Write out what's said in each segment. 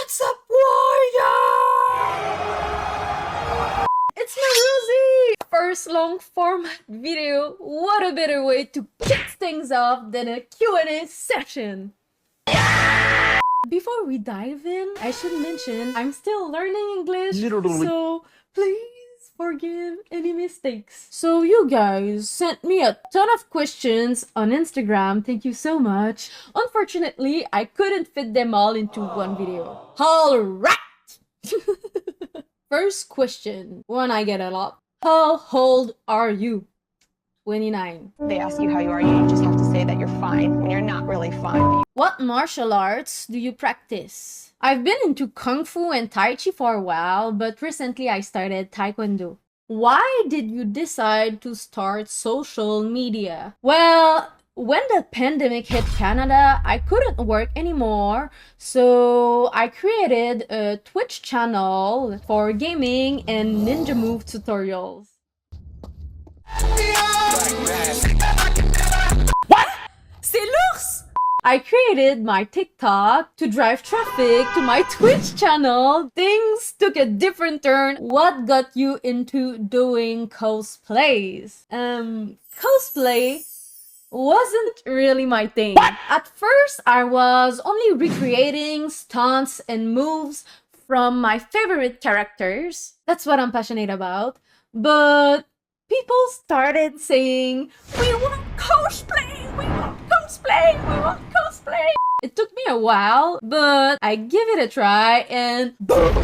What's up, warrior? It's Maruzi! First long format video. What a better way to kick things off than a Q&A session. Before we dive in, I should mention I'm still learning English, so please forgive any mistakes. So you guys sent me a ton of questions on Instagram. Thank you so much. Unfortunately, I couldn't fit them all into one video. All right! First question, one I get a lot. How old are you? 29. They ask you how you are, you just have to say that you're fine when you're not really fine. What martial arts do you practice? I've been into Kung Fu and Tai Chi for a while, but recently I started Taekwondo. Why did you decide to start social media? Well, when the pandemic hit Canada, I couldn't work anymore, so I created a Twitch channel for gaming and ninja move tutorials. What? C'est l'ours! I created my TikTok to drive traffic to my Twitch channel. Things took a different turn. What got you into doing cosplays? Cosplay wasn't really my thing. At first, I was only recreating stunts and moves from my favorite characters. That's what I'm passionate about. But people started saying, "We want cosplay! We want cosplay! We want cosplay!" It took me a while, but I give it a try and boom!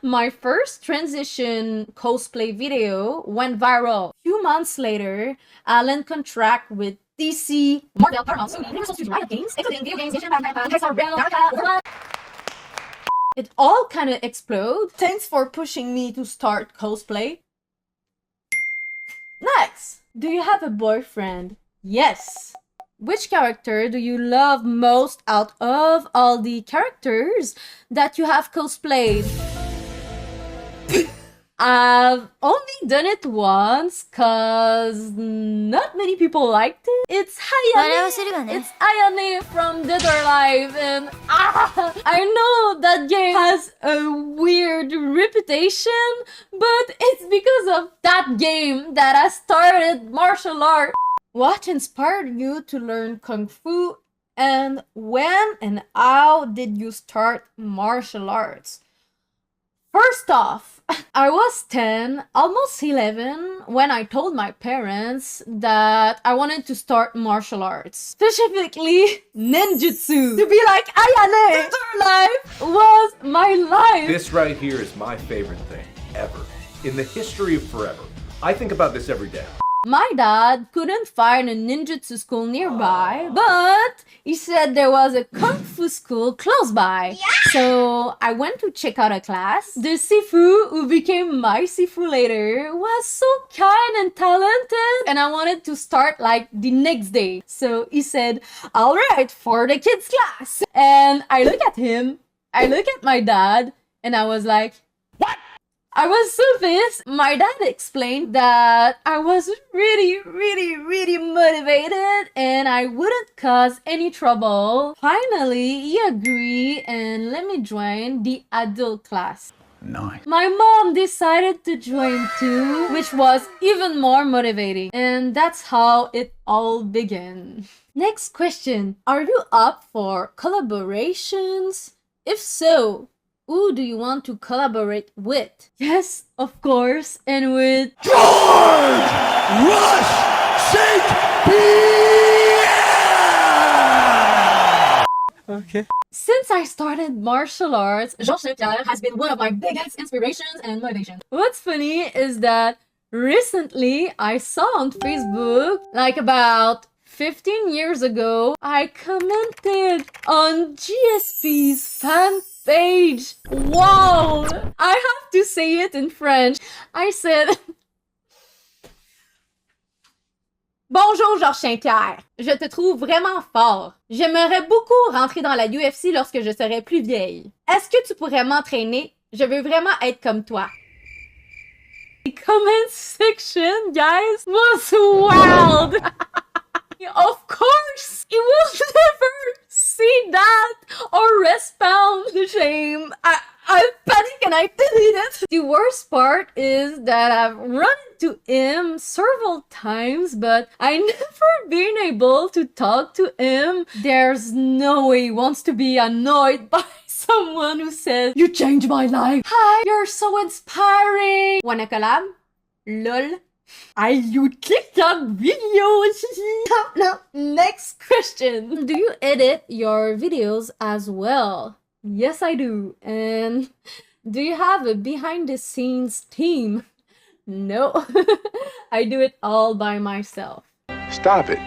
My first transition cosplay video went viral. A few months later, I landed contract with DC, Marvel, Paramount, Sony, Universal Studios, Riot Games, including video games, it all kind of exploded. Thanks for pushing me to start cosplay. Next, do you have a boyfriend? Yes. Which character do you love most out of all the characters that you have cosplayed? I've only done it once cause not many people liked it. It's Hayane. It's Ayane from Dead or Alive, and I know that game has a weird reputation, but it's because of that game that I started martial art. What inspired you to learn Kung Fu, and when and how did you start martial arts? First off, I was 10, almost 11, when I told my parents that I wanted to start martial arts. Specifically, ninjutsu. To be like Ayane! Their life was my life! This right here is my favorite thing, ever. In the history of forever. I think about this every day. My dad couldn't find a ninjutsu school nearby, but he said there was a kung fu school close by. Yeah! So I went to check out a class. The Sifu, who became my Sifu later, was so kind and talented, and I wanted to start like the next day. So he said, "All right, for the kids class." And I look at him, I look at my dad, and I was like, "What?" I was so pissed. My dad explained that I was really motivated and I wouldn't cause any trouble. Finally, he agreed and let me join the adult class. Nice. My mom decided to join too, which was even more motivating. And that's how it all began. Next question. Are you up for collaborations? If so, who do you want to collaborate with? Yes, of course, and with George Rush St. Pierre! Okay. Since I started martial arts, Georges St. Pierre has been one of my biggest inspirations and motivations. What's funny is that recently I saw on Facebook, like about 15 years ago, I commented on GSP's fan page. Wow! I have to say it in French. I said, "Bonjour Georges Saint-Pierre, je te trouve vraiment fort. J'aimerais beaucoup rentrer dans la UFC lorsque je serai plus vieille. Est-ce que tu pourrais m'entraîner? Je veux vraiment être comme toi." The comment section, guys, was wild. Of course, it will never see that or respawn the shame. I panic and I delete it. The worst part is that I've run into him several times, but I never been able to talk to him. There's no way he wants to be annoyed by someone who says, "You changed my life. Hi, you're so inspiring. Wanna collab? Lol." You clicked on videos. No. Next question. Do you edit your videos as well? Yes, I do. And do you have a behind the scenes team? No. I do it all by myself. Stop it.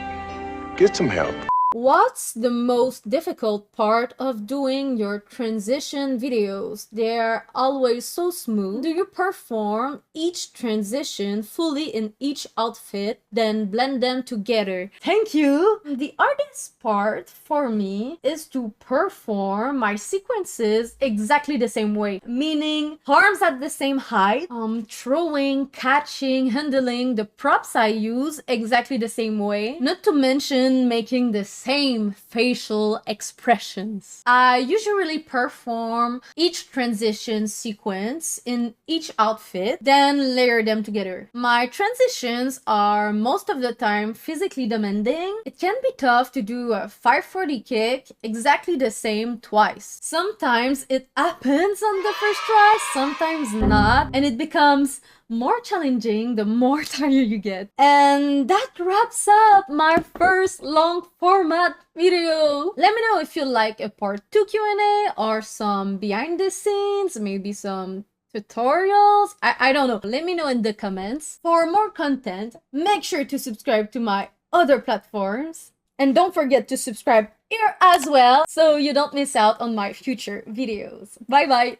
Get some help. What's the most difficult part of doing your transition videos? They're always so smooth. Do you perform each transition fully in each outfit, then blend them together? Thank you! The hardest part for me is to perform my sequences exactly the same way, meaning arms at the same height, throwing, catching, handling the props I use exactly the same way, not to mention making the same facial expressions. I usually perform each transition sequence in each outfit, then layer them together. My transitions are most of the time physically demanding. It can be tough to do a 540 kick exactly the same twice. Sometimes it happens on the first try, sometimes not, and it becomes more challenging the more tired you get. And that wraps up my first long format video. Let me know if you like a part 2 Q&A or some behind the scenes, maybe some tutorials. I don't know. Let me know in the comments. For more content, make sure to subscribe to my other platforms. And don't forget to subscribe here as well so you don't miss out on my future videos. Bye bye!